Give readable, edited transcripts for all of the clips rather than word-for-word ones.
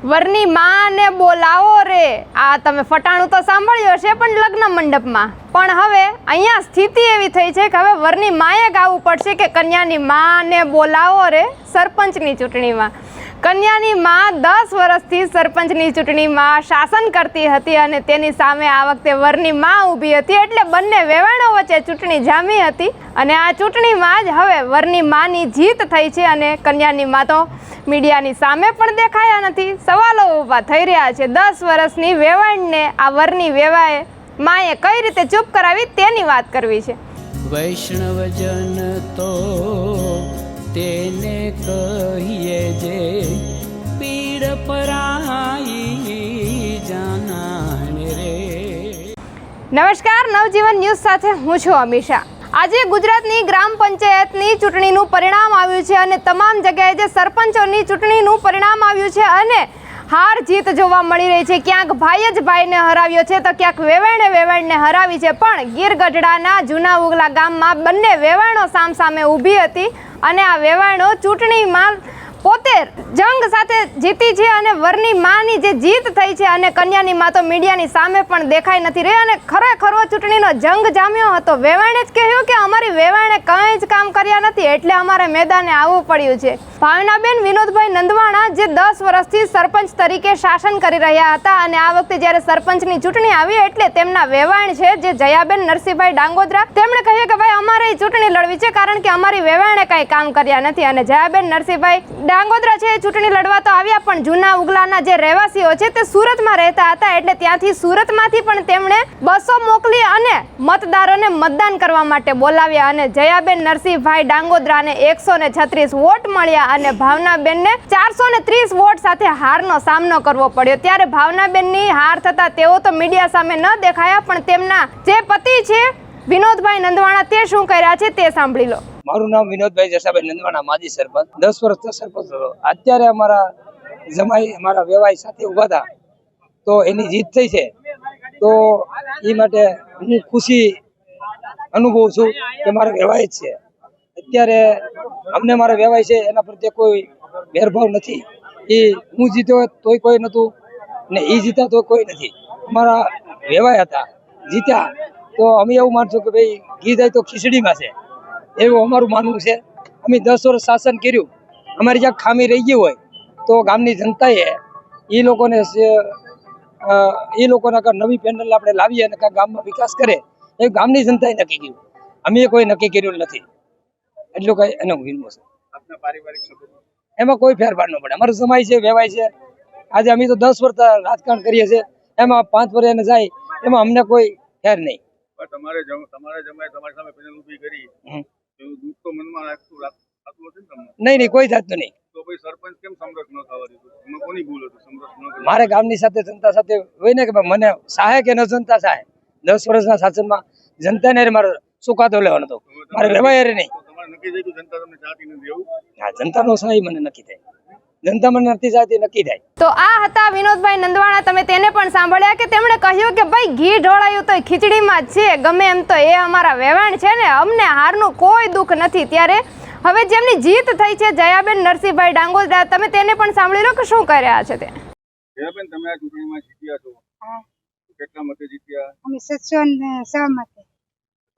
વરની માને બોલાવો રે, આ તમે ફટાણું તો સાંભળ્યું હશે પણ લગ્ન મંડપમાં. પણ હવે અહીંયા સ્થિતિ એવી થઈ છે કે હવે વરની માએ ગાવું પડશે કે કન્યાની માને બોલાવો રે સરપંચની ચૂંટણીમાં. કન્યાની માં 10 વર્ષથી સરપંચની ચૂંટણીમાં શાસન કરતી હતી અને તેની સામે આ વખતે વરની માં ઊભી હતી, એટલે બંને વેવાણો વચ્ચે ચૂંટણી જામી હતી. અને આ ચૂંટણીમાં જ હવે વરની માની જીત થઈ છે અને કન્યાની માં તો મીડિયાની સામે પણ દેખાયા નથી. સવાલો ઊભા થઈ રહ્યા છે. 10 વર્ષની વેવાણને આ વરની વેવાએ માએ કઈ રીતે ચૂપ કરાવી તેની વાત કરવી છે. વૈષ્ણવજન તો તેને કહીએ જે પીડ પરાઈ જાનાને રે. નમસ્કાર, નવજીવન ન્યૂઝ સાથે હું છું અમીષા. આજે ગુજરાતની ગ્રામ પંચાયતની ચૂંટણીનું પરિણામ આવ્યું છે અને તમામ જગ્યાએ જે સરપંચોની ચૂંટણીનું પરિણામ આવ્યું છે અને હાર જીત જોવા મળી રહી છે. ક્યાંક ભાઈ જ ભાઈને હરાવ્યો છે તો ક્યાંક વેવાણને હરાવી છે. પણ ગીર ગઢડાના જૂના ઉગલા ગામમાં બંને વેવાણો સામસામે ઊભી હતી અને આ વેવાણો ચૂંટણીમાં પોતે જંગ સાથે જીતી છે અને વરની માની જે જીત થઈ છે અને કન્યાની માં તો મીડિયાની સામે પણ દેખાઈ નથી રહી અને ખરેખર ચૂંટણીનો જંગ જામ્યો હતો. વેવાણે જ કહ્યું કે અમારી વેવાણે કંઈ જ કામ કર્યા નથી એટલે અમારે મેદાને આવવું પડ્યું છે. ભાવનાબેન વિનોદભાઈ નંદવાણા જે 10 વર્ષથી સરપંચ તરીકે શાસન કરી રહ્યા હતા અને આ વખતે જ્યારે સરપંચની ચૂંટણી આવી એટલે તેમના વેવાણ છે જે જયાબેન નરસિંહભાઈ ડાંગોદ્રા, તેમણે કહ્યું કે ભાઈ અમારે ચૂંટણી લડવી છે કારણ કે અમારી વેવાણે કંઈ કામ કર્યા નથી. અને જયાબેન નરસિંહભાઈ ડાંગોદ્રા છે એ ચૂંટણી લડવા તો આવ્યા પણ જૂના ઉગલાના જે રહેવાસીઓ છે તે સુરતમાં રહેતા હતા એટલે ત્યાંથી સુરતમાંથી પણ તેમણે બસો મોકલી અને મતદારોને મતદાન કરવા માટે બોલાવ્યા અને જયાબેન નરસિંહભાઈ ડાંગોદ્રાને 136 વોટ મળ્યા અને ભાવનાબેનને 430 વોટ સાથે હારનો સામનો કરવો પડ્યો. ત્યારે ભાવનાબેનની હાર થતા તેઓ તો મીડિયા સામે ન દેખાયા પણ તેમના જે પતિ છે વિનોદભાઈ નંદવાણા તે શું કર્યા છે તે સાંભળી લો. મારું નામ વિનોદભાઈ જસાભાઈ નંદવાણા, માજી સરપંચ. 10 વર્ષથી સરપંચ હતો. અત્યારે અમારા જમાઈ અમારા વેવાઈ સાથે ઉભા હતા તો એની જીત થઈ છે તો એ માટે હું ખુશી અનુભવું છું કે મારા વેવાઈ જ છે. અત્યારે અમને મારા વેવાઈ છે એના પ્રત્યે કોઈ ભેદભાવ નથી. એ હું જીત્યો તોય કોઈ નહોતું ને એ જીતા તો કોઈ નથી. અમારા વેવાઈ હતા, જીત્યા તો અમે એવું માનશું કે ભાઈ ઘી જાય તો ખીચડીમાં છે, એવું અમારું માનવું છે. અમે 10 વર્ષ શાસન કર્યું, અમારી જ્યાં ખામી રહી ગઈ હોય તો ગામની જનતાએ એ લોકોના નવી પેનલ આપણે લાવીએ અને ગામમાં વિકાસ કરે એ ગામની જનતાએ નક્કી કર્યું. અમે કોઈ નક્કી કર્યું નથી. એટલું કઈ એનો વિનમો છે. એમાં કોઈ ફેરફાર ન પડે. અમારો સમાય છે, વેવાય છે. આજે અમે તો 10 વર્ષ રાજકારણ કરીએ છીએ, એમાં 5 વર્ષ એને જાય એમાં અમને કોઈ ફેર નહીં. તમારે તમારી સામે પેનલ ઊભી કરી એવું દુઃખ તો મનમાં રાખતું હશે ને તમને? નહીં, કોઈ જાતનું નહીં. તો ભાઈ સરપંચ કેમ સમરસ ન થવા દીધું? એમાં કોની ભૂલ હતી? સમરસ ન કરી? મારે ગામની સાથે જનતા સાથે હોય ને કે મને સહાય કે ન જનતા સહાય. 10 વર્ષના શાસનમાં જનતાને મારે સુકાતો લેવાનો હતો, મારે રહેવાય નહીં. તમારે નક્કી થઈ ગયું જનતા તમને ચાહતી નથી એવું? હા, જનતાનો સહાય મને નક્કી થાય, જનતા મને નથી ચાહતી નક્કી થાય. તો આ હતા વિનોદભાઈ નંદવાણા. તમે તેને પણ સાંભળ્યા કે તેમણે કહ્યું કે ભાઈ ઘી ઢોળાયું તો ખીચડીમાં જ છે, ગમે એમ તો એ અમારા વેવાણ છે ને અમને હારનું કોઈ દુઃખ નથી. ત્યારે હવે જેમની જીત થઈ છે જયાબેન નરસિંહભાઈ ડાંગોદ્રા, તમે તેને પણ સાંભળી લો કે શું કરી રહ્યા છે તે. જયાબેન, તમે આ ચૂંટણીમાં જીત્યા છો, કેટલા મતે જીત્યા? અમે 706 મતે.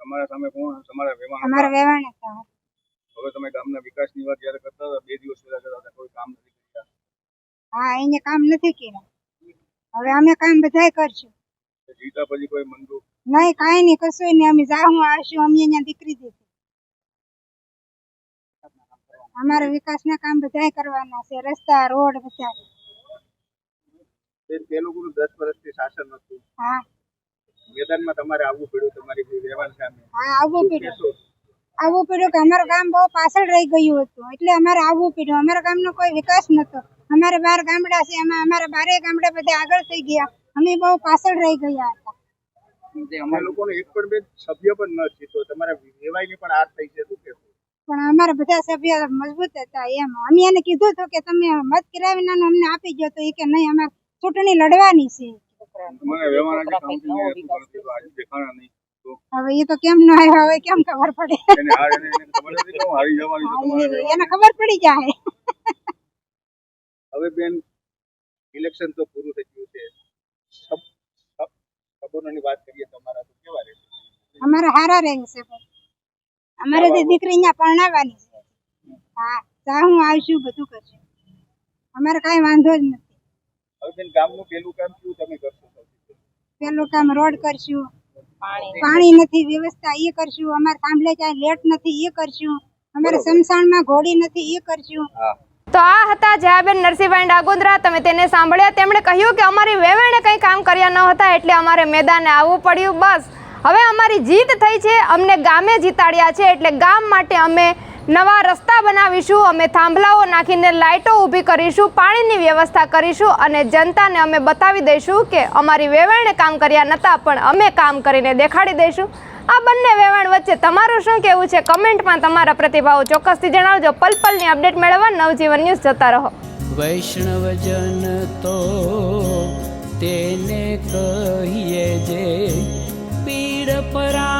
તમારા સામે કોણ? તમારા વેવાણ? અમારા વેવાણ હતા. હવે તમે ગામના વિકાસની વાત જ્યારે કરતા હતા 2 દિવસ પહેલા કરતા હતા, કોઈ કામ નથી કર્યા? હા, એને કામ નથી કર્યા. હવે અમે કામ બધાય કરશું. જીતા પછી કોઈ મનદુખ? નહીં, કાંઈ નહીં, કશું નહીં. અમે જાહું આવશું. અમે અહીંયા દીકરી દીધી. અમારે વિકાસના કામ બધાય કરવાના છે, રસ્તા રોડ બધા. તે લોકોનું 10 વર્ષથી શાસન હતું. હા, મેદાનમાં તમારે આવવું પડ્યું તમારી વેવાણ સામે. હા, આવવું પડ્યું કે અમારું ગામ બહુ પાછળ રહી ગયું હતું એટલે અમારે આવવું પડ્યું. અમારા ગામનો કોઈ વિકાસ નતો. અમારે 12 ગામડા છે, એમાં અમારા 12 ગામડા બધા આગળ થઈ ગયા. અમે બહુ પાછળ રહી ગયા હતા. અમારા લોકોને એક પણ બે સભ્ય પણ ન જીતો, તમારા વેવાઈની પણ હાર થઈ છે, શું કહેવું? પણ અમારા બધા સભ્ય મજબૂત હતા. એમ અમે એને કીધું હતું કે તમે મત કરાવીને અમને આપી ગયો તો એ કે નહીં, અમારે ચૂંટણી લડવાની છે. તમારા વેવાણ આજે કાઉન્ટિંગ હતું પરંતુ આજે દેખાણા નહીં. હવે એ તો કેમ ન આવ્યા હવે કેમ ખબર પડે? એને ખબર નથી કે હું હારી જવાની છું તમારા વેવાણ. એને ખબર પડી જાય. હવે બેન ઇલેક્શન તો પૂરું થઈ ગયું છે, સંબંધોની વાત કરીએ તમારા તો કેવા રહેશે? અમારે હારા રહે છે ભાઈ. અમારે તો દીકરી અહીંયા પરણાવવાની છે. હા, હું આવશું, બધું કરશું. અમારે કાંઈ વાંધો જ નથી. હવે બેન, ગામનું પેલું કામ શું તમે કરશો? પેલું કામ રોડ કરશું, પાણી નથી વ્યવસ્થા એ કરશું, અમારે થાંભલે ક્યાંય લેટ નથી એ કરશું, અમારે સમસાણમાં ઘોડી નથી એ કરશું. તો આ હતા જયાબેન નરસિંહભાઈ ડાગોદરા. તમે તેને સાંભળ્યા. તેમણે કહ્યું કે અમારી વેવેણે કંઈ કામ કર્યા ન હતા એટલે અમારે મેદાને આવવું પડ્યું. બસ હવે અમારી જીત થઈ છે, અમને ગામે જીતાડ્યા છે એટલે ગામ માટે અમે નવા રસ્તા બનાવીશું, અમે થાંભલાઓ નાખીને લાઇટો ઊભી કરીશું, પાણીની વ્યવસ્થા કરીશું અને જનતાને અમે બતાવી દઈશું કે અમારી વેવેણે કામ કર્યા નહોતા પણ અમે કામ કરીને દેખાડી દઈશું. આ બંને વેવાણ વચ્ચે તમારું શું કહેવું છે? કમેન્ટમાં તમારા પ્રતિભાવો ચોક્કસથી જણાવજો. પલ પલની અપડેટ મેળવવા નવજીવન ન્યૂઝ જોતા રહો. વૈષ્ણવજન તો તેને કહીએ જે પીડ પરા